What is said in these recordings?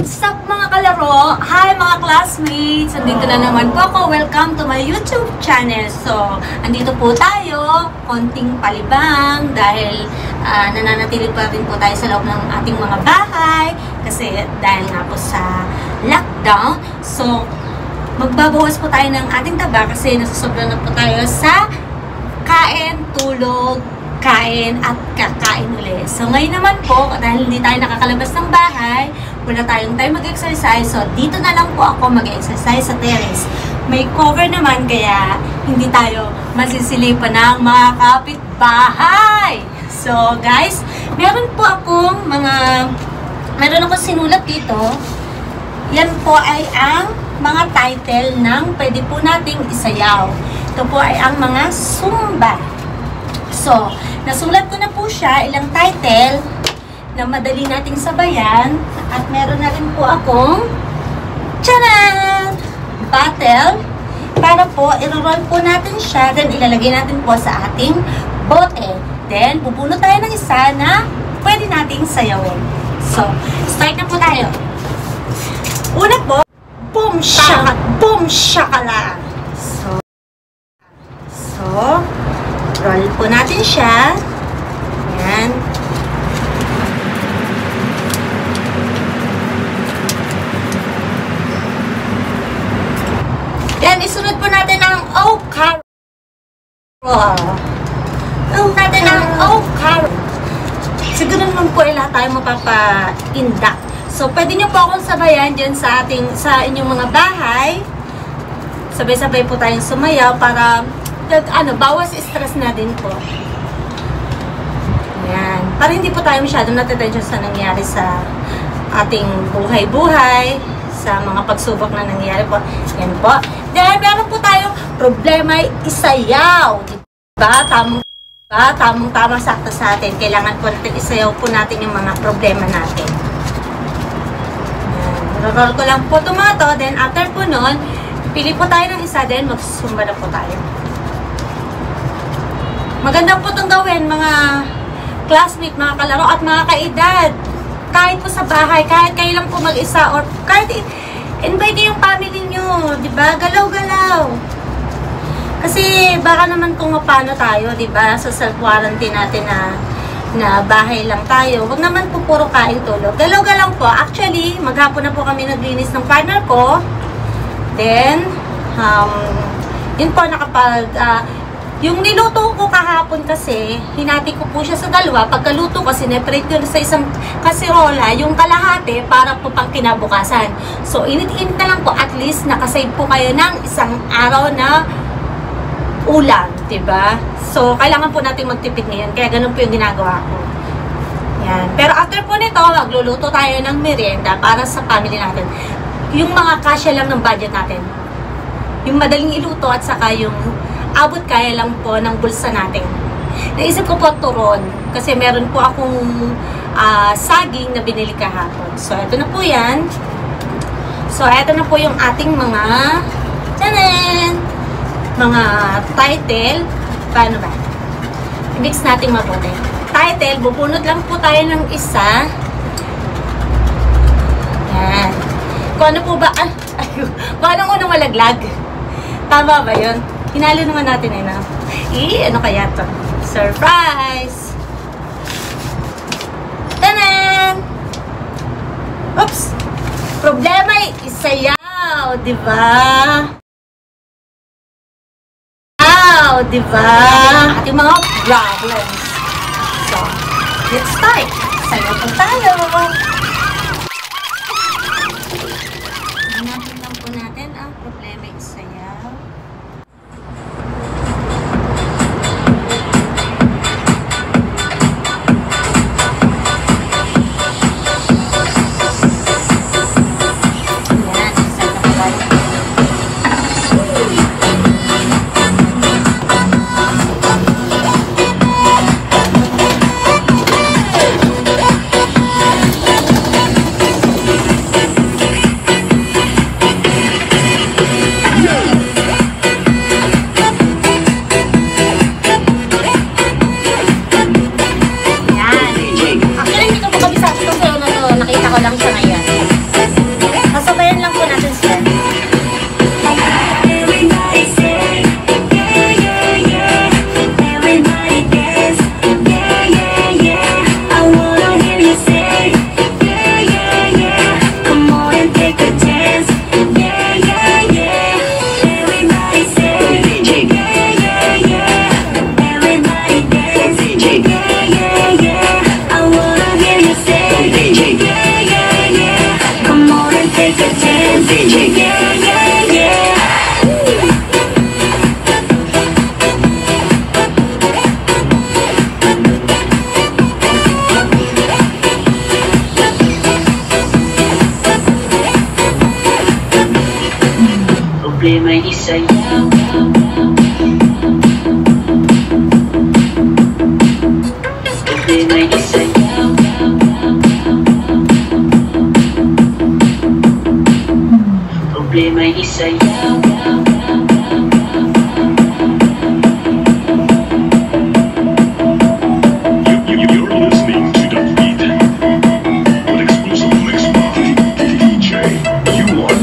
What's up mga kalaro? Hi mga classmates! Andito na naman po ako. Welcome to my YouTube channel. So, andito po tayo. Konting palibang dahil nananatili pa rin po tayo sa loob ng ating mga bahay. Kasi dahil nga po sa lockdown. So, magbabawas po tayo ng ating taba kasi nasusobra na po tayo sa kain, tulog, kain at kakain ulit. So, ngayon naman po, dahil hindi tayo nakakalabas ng bahay, wala tayong time mag-exercise. So, dito na lang po ako mag-exercise sa terrace. May cover naman, kaya hindi tayo masisilipan ng mga kapitbahay. So, guys, meron ako sinulat dito. Yan po ay ang mga title ng pwede po nating isayaw. Ito po ay ang mga Zumba. So, nasulat ko na po siya, ilang title na madali nating sabayan. At meron na rin po akong tcharan! Battle. Para po, i-roll po natin siya. Then, ilalagay natin po sa ating bote. Then, bubunot tayo ng isa na pwede nating sayawin. So, start na po tayo. Una po, boom shaka, boom shakala. So, roll po natin siya. Ayan. Then, isunod po natin ang O-Carol. Siguro naman po ay lahat tayo mapapa-induct. So, pwede nyo po akong sabayan dyan sa inyong mga bahay. Sabay-sabay po tayong sumayaw para bawas stress na din po. Ayan. Para hindi po tayo masyadong natatensyon sa nangyari sa ating buhay-buhay, sa mga pagsubok na nangyari po. Yan po. Dahil meron po tayong problema isayaw. Diba? Tamang-tama sakto sa atin. Kailangan po natin isayaw po natin yung mga problema natin. Ayan. Roll ko lang po tomato. Then after po nun, pili po tayo ng isa. Then magsusumba na po tayo. Maganda po itong gawin, mga classmate, mga kalaro, at mga kaedad. Kahit po sa bahay, kahit kayo lang po mag-isa, or kahit invite yung family nyo, diba? Galaw-galaw. Kasi baka naman kung paano tayo, diba? Sa self-quarantine natin na bahay lang tayo. Huwag naman po puro kain tulog. Galaw-galaw po. Actually, maghapon na po kami naglinis ng partner ko. Then, yun po yung niluto ko kahapon kasi, hinati ko po siya sa dalawa. Pagkaluto ko, sineparate ko sa isang kasirola, yung kalahati para po pang kinabukasan. So, init-init na lang po. At least, nakasave po kayo ng isang araw na ulam, diba? So, kailangan po natin magtipid ngayon. Kaya ganun po yung ginagawa ko. Yan. Pero after po nito, magluluto tayo ng merienda para sa family natin. Yung mga kasya lang ng budget natin. Yung madaling iluto at saka yung abot kaya lang po ng bulsa natin. Naisip ko po turon kasi meron po akong saging na binili kahapon. So, ito na po yan. So, ito na po yung ating mga mga title. Paano ba? I-mix natin mabuti. Title, bubunot lang po tayo ng isa. Yan. Kung ano po ba? Kung anong unang malaglag? Tama ba yun? Hinalo naman natin na. Ano kaya to? Surprise! Tanan! Oops! Problema isayaw, diba? Diba? Ating mga problems. So, let's start. Sayaw po tayo. Hanapin lang po natin ang problema isayaw. DJ, yeah, yeah, yeah. Problema di sayaw. Problema di sayaw. Problema di sayaw. You're listening to The Beat, an exclusive mix by DJ U1.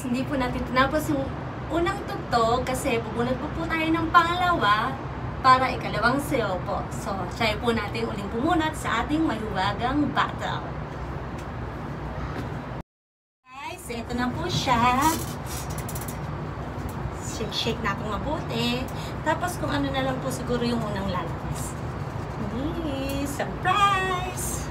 Hindi po natin tinapos yung unang tugtog kasi bubunod po tayo ng pangalawa para ikalawang sayaw po. So, try po natin uling pumunat sa ating mahiwagang battle. Guys, ito na po siya. Shake natin mabuti. Tapos kung ano na lang po siguro yung unang lalabas. Surprise!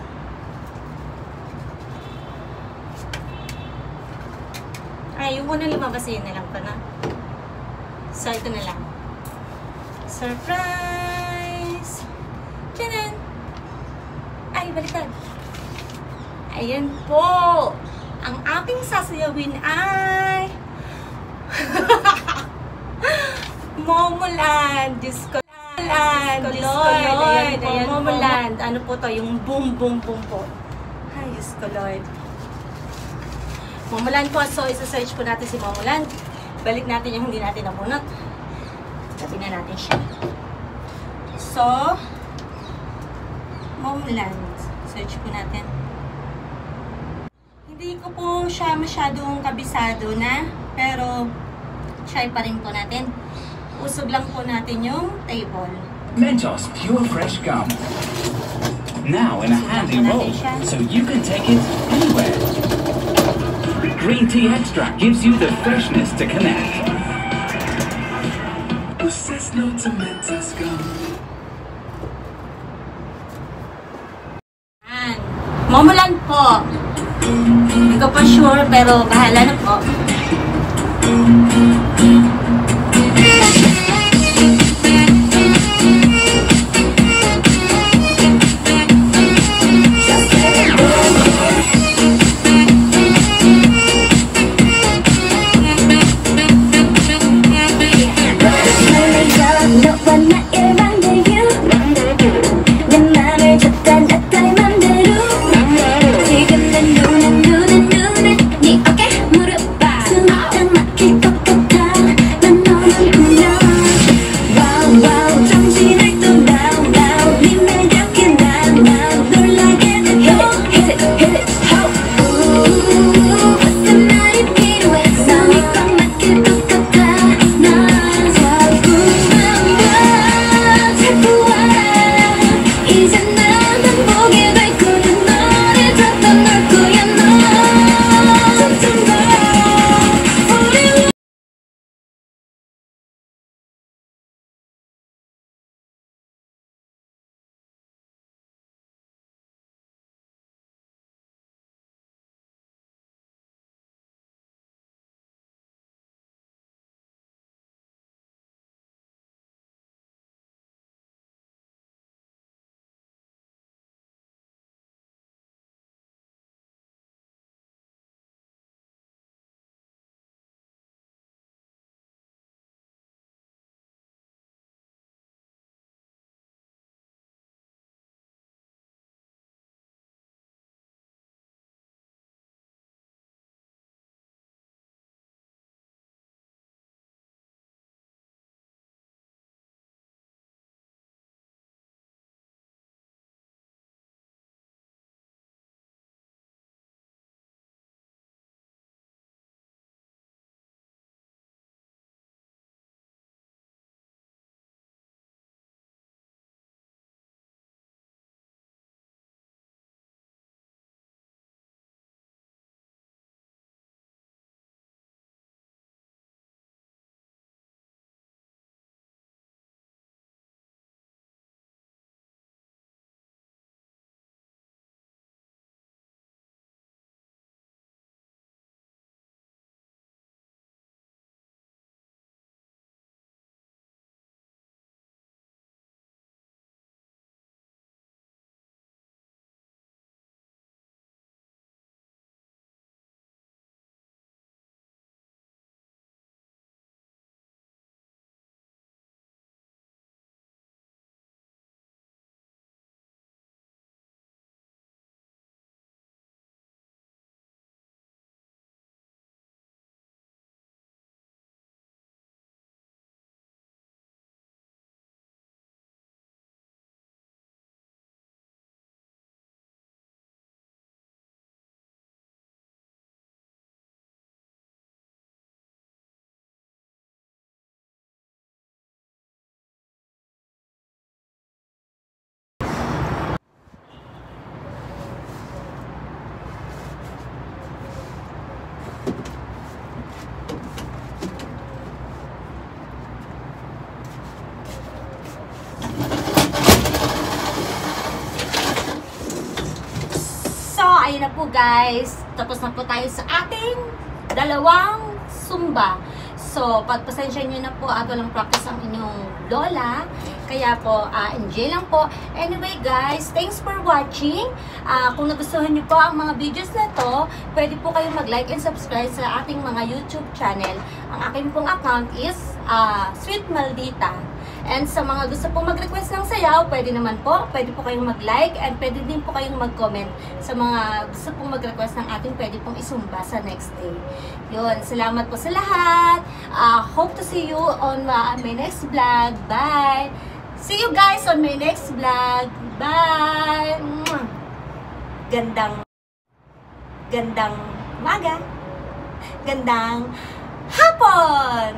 Ay, yung unang lumabas yun na lang pa na. So, ito na lang. Surprise! Tiyanan! Ay, baliktad. Ayan po! Ang ating sasayawin ay... Momoland! Diyos ko. Diyos ko, Lord! Ayan po, Momoland. Ano po to? Yung boom, boom, boom po. Ay, Diyos ko, Lord. Momoland po. So, isa-search po natin si Momoland. Balik natin yung hindi natin namunot. Tabi na natin siya. So, Momoland. Search po natin. Hindi ko po siya masyadong kabisado na. Pero, try pa rin po natin. Usog lang po natin yung table. Mentos Pure Fresh Gum. Now in a handy roll, so you can take it anywhere. Green tea extract gives you the freshness to connect. Momoland po. Hindi ko pa sure pero bahala na po. 지금 내 눈은 네 어깨 무릎 봐 Okay na po guys. Tapos na po tayo sa ating dalawang Zumba. So, pagpasensya nyo na po at walang practice ang inyong lola. Kaya po, enjoy lang po. Anyway guys, thanks for watching. Kung nagustuhan nyo po ang mga videos na to, pwede po kayong mag-like and subscribe sa ating mga YouTube channel. Ang aking pong account is Sweet Maldita. And sa mga gusto pong mag-request ng sayaw, pwede naman po. Pwede po kayong mag-like and pwede din po kayong mag-comment sa mga gusto pong mag-request ng ating pwede pong isumba sa next day. Yun, salamat po sa lahat. Hope to see you on my next vlog. Bye! See you guys on my next vlog. Bye! Gandang umaga. Gandang hapon!